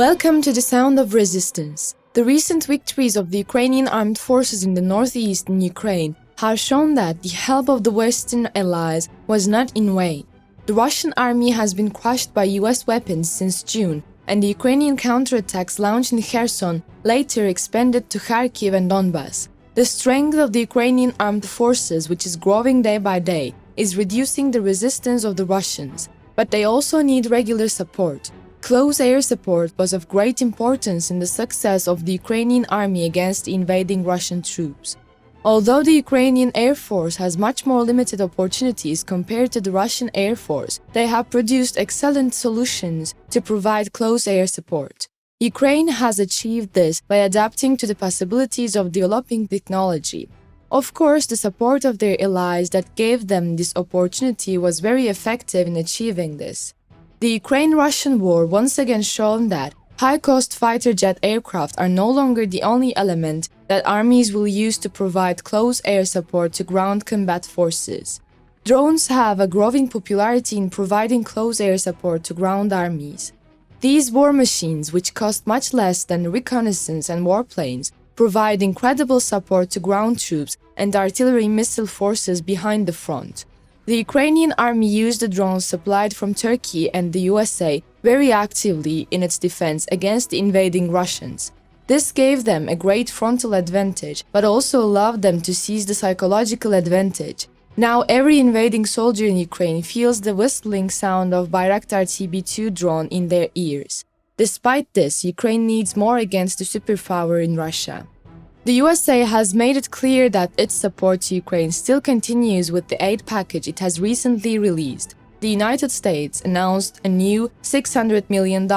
Welcome to the Sound of Resistance. The recent victories of the Ukrainian armed forces in the northeast in Ukraine have shown that the help of the Western allies was not in vain. The Russian army has been crushed by US weapons since June, and the Ukrainian counterattacks launched in Kherson later expanded to Kharkiv and Donbas. The strength of the Ukrainian armed forces, which is growing day by day, is reducing the resistance of the Russians, but they also need regular support. Close air support was of great importance in the success of the Ukrainian army against the invading Russian troops. Although the Ukrainian Air Force has much more limited opportunities compared to the Russian Air Force, they have produced excellent solutions to provide close air support. Ukraine has achieved this by adapting to the possibilities of developing technology. Of course, the support of their allies that gave them this opportunity was very effective in achieving this. The Ukraine-Russian war once again shown that high-cost fighter jet aircraft are no longer the only element that armies will use to provide close air support to ground combat forces. Drones have a growing popularity in providing close air support to ground armies. These war machines, which cost much less than reconnaissance and warplanes, provide incredible support to ground troops and artillery missile forces behind the front. The Ukrainian army used the drones supplied from Turkey and the USA very actively in its defense against the invading Russians. This gave them a great frontal advantage, but also allowed them to seize the psychological advantage. Now every invading soldier in Ukraine feels the whistling sound of Bayraktar TB2 drone in their ears. Despite this, Ukraine needs more against the superpower in Russia. The USA has made it clear that its support to Ukraine still continues with the aid package it has recently released. The United States announced a new $600 million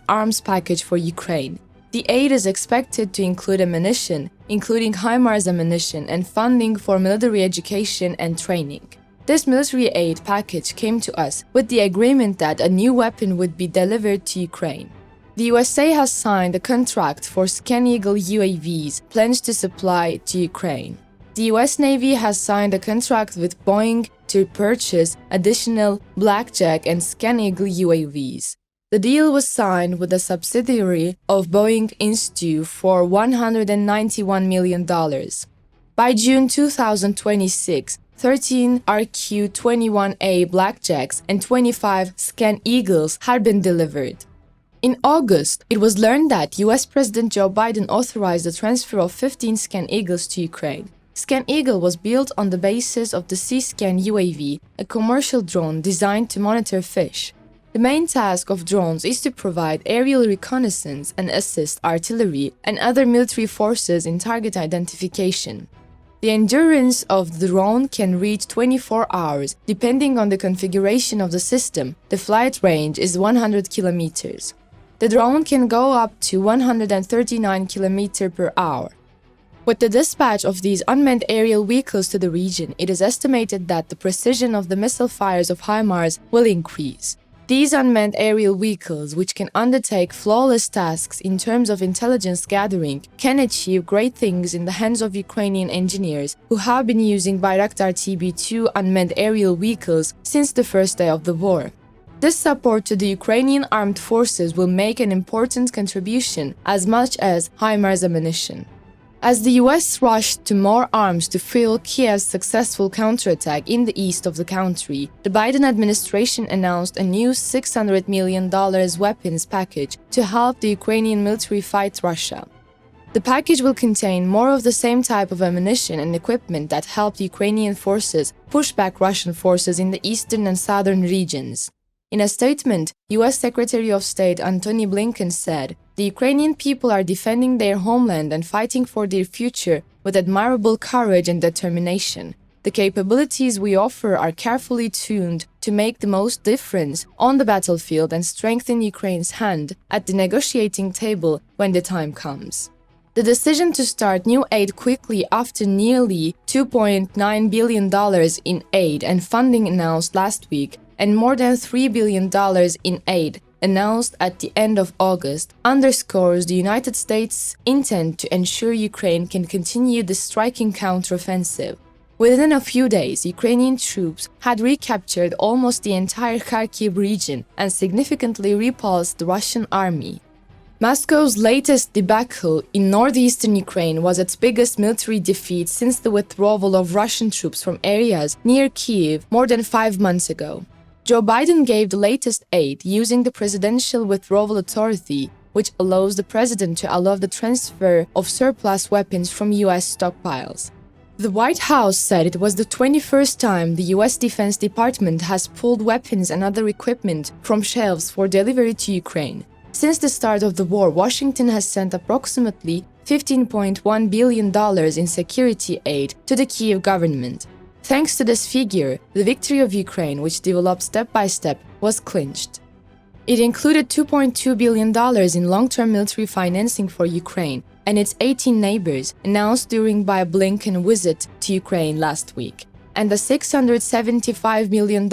arms package for Ukraine. The aid is expected to include ammunition, including HIMARS ammunition, and funding for military education and training. This military aid package came to us with the agreement that a new weapon would be delivered to Ukraine. The USA has signed a contract for Scan Eagle UAVs planned to supply to Ukraine. The US Navy has signed a contract with Boeing to purchase additional Blackjack and Scan Eagle UAVs. The deal was signed with a subsidiary of Boeing Institute for $191 million. By June 2026, 13 RQ-21A Blackjacks and 25 Scan Eagles had been delivered. In August, it was learned that US President Joe Biden authorized the transfer of 15 Scan Eagles to Ukraine. Scan Eagle was built on the basis of the Sea-Scan UAV, a commercial drone designed to monitor fish. The main task of drones is to provide aerial reconnaissance and assist artillery and other military forces in target identification. The endurance of the drone can reach 24 hours, depending on the configuration of the system. The flight range is 100 kilometers. The drone can go up to 139 km per hour. With the dispatch of these unmanned aerial vehicles to the region, it is estimated that the precision of the missile fires of HIMARS will increase. These unmanned aerial vehicles, which can undertake flawless tasks in terms of intelligence gathering, can achieve great things in the hands of Ukrainian engineers who have been using Bayraktar TB2 unmanned aerial vehicles since the first day of the war. This support to the Ukrainian armed forces will make an important contribution as much as HIMARS ammunition. As the US rushed to more arms to fuel Kiev's successful counterattack in the east of the country, the Biden administration announced a new $600 million weapons package to help the Ukrainian military fight Russia. The package will contain more of the same type of ammunition and equipment that helped Ukrainian forces push back Russian forces in the eastern and southern regions. In a statement, US Secretary of State Antony Blinken said, "The Ukrainian people are defending their homeland and fighting for their future with admirable courage and determination. The capabilities we offer are carefully tuned to make the most difference on the battlefield and strengthen Ukraine's hand at the negotiating table when the time comes." The decision to start new aid quickly after nearly $2.9 billion in aid and funding announced last week and more than $3 billion in aid announced at the end of August underscores the United States' intent to ensure Ukraine can continue the striking counteroffensive. Within a few days, Ukrainian troops had recaptured almost the entire Kharkiv region and significantly repulsed the Russian army. Moscow's latest debacle in northeastern Ukraine was its biggest military defeat since the withdrawal of Russian troops from areas near Kyiv more than 5 months ago. Joe Biden gave the latest aid using the Presidential Withdrawal Authority, which allows the president to allow the transfer of surplus weapons from U.S. stockpiles. The White House said it was the 21st time the U.S. Defense Department has pulled weapons and other equipment from shelves for delivery to Ukraine. Since the start of the war, Washington has sent approximately $15.1 billion in security aid to the Kyiv government. Thanks to this figure, the victory of Ukraine, which developed step by step, was clinched. It included $2.2 billion in long-term military financing for Ukraine and its 18 neighbors, announced during a Blinken visit to Ukraine last week, and the $675 million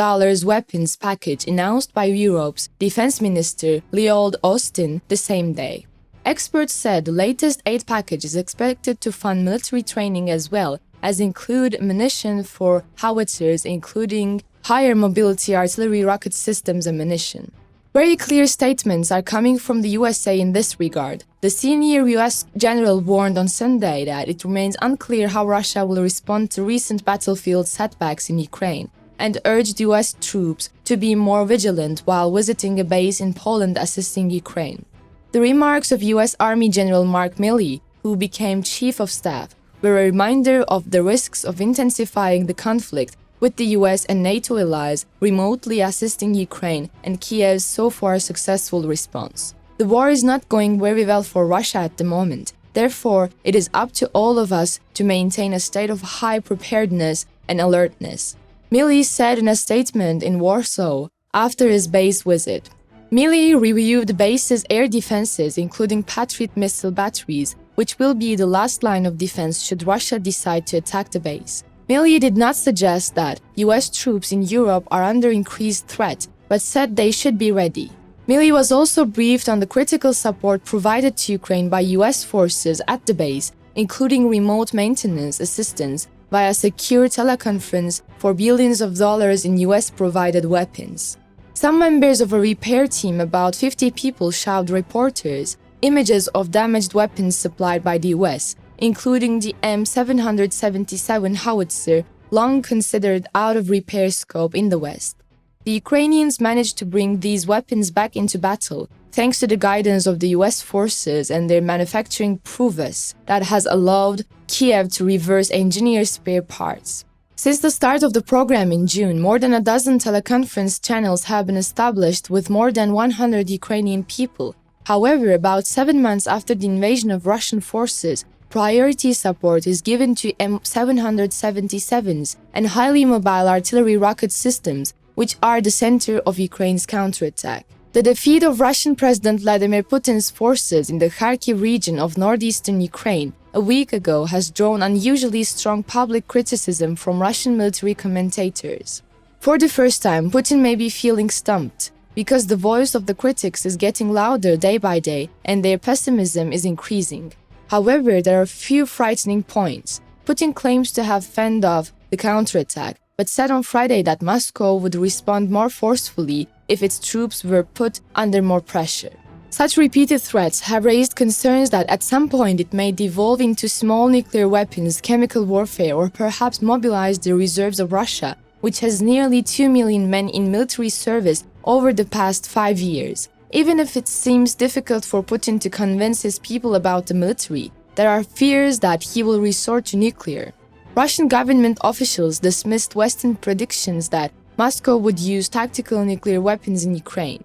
weapons package announced by Europe's defense minister Lloyd Austin the same day. Experts said the latest aid package is expected to fund military training as well as include ammunition for howitzers, including higher mobility artillery rocket systems ammunition. Very clear statements are coming from the USA in this regard. The senior US general warned on Sunday that it remains unclear how Russia will respond to recent battlefield setbacks in Ukraine and urged US troops to be more vigilant while visiting a base in Poland assisting Ukraine. The remarks of US Army General Mark Milley, who became Chief of Staff, were a reminder of the risks of intensifying the conflict with the US and NATO allies remotely assisting Ukraine and Kiev's so far successful response. The war is not going very well for Russia at the moment. Therefore, it is up to all of us to maintain a state of high preparedness and alertness, Milley said in a statement in Warsaw after his base visit. Milley reviewed the base's air defenses, including Patriot missile batteries, which will be the last line of defense should Russia decide to attack the base. Milley did not suggest that US troops in Europe are under increased threat, but said they should be ready. Milley was also briefed on the critical support provided to Ukraine by US forces at the base, including remote maintenance assistance via secure teleconference for billions of dollars in US-provided weapons. Some members of a repair team, about 50 people, showed reporters images of damaged weapons supplied by the US, including the M777 howitzer, long considered out of repair scope in the West. The Ukrainians managed to bring these weapons back into battle thanks to the guidance of the US forces and their manufacturing prowess that has allowed Kiev to reverse engineer spare parts. Since the start of the program in June, more than a dozen teleconference channels have been established with more than 100 Ukrainian people. However, about 7 months after the invasion of Russian forces, priority support is given to M777s and highly mobile artillery rocket systems, which are the center of Ukraine's counterattack. The defeat of Russian President Vladimir Putin's forces in the Kharkiv region of northeastern Ukraine a week ago has drawn unusually strong public criticism from Russian military commentators. For the first time, Putin may be feeling stumped, because the voice of the critics is getting louder day by day and their pessimism is increasing. However, there are few frightening points. Putin claims to have fended off the counterattack, but said on Friday that Moscow would respond more forcefully if its troops were put under more pressure. Such repeated threats have raised concerns that at some point it may devolve into small nuclear weapons, chemical warfare, or perhaps mobilize the reserves of Russia, which has nearly 2 million men in military service over the past 5 years. Even if it seems difficult for Putin to convince his people about the military, there are fears that he will resort to nuclear. Russian government officials dismissed Western predictions that Moscow would use tactical nuclear weapons in Ukraine.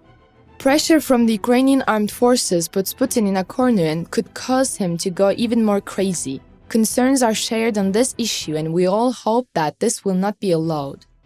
Pressure from the Ukrainian armed forces puts Putin in a corner and could cause him to go even more crazy. Concerns are shared on this issue, and we all hope that this will not be allowed.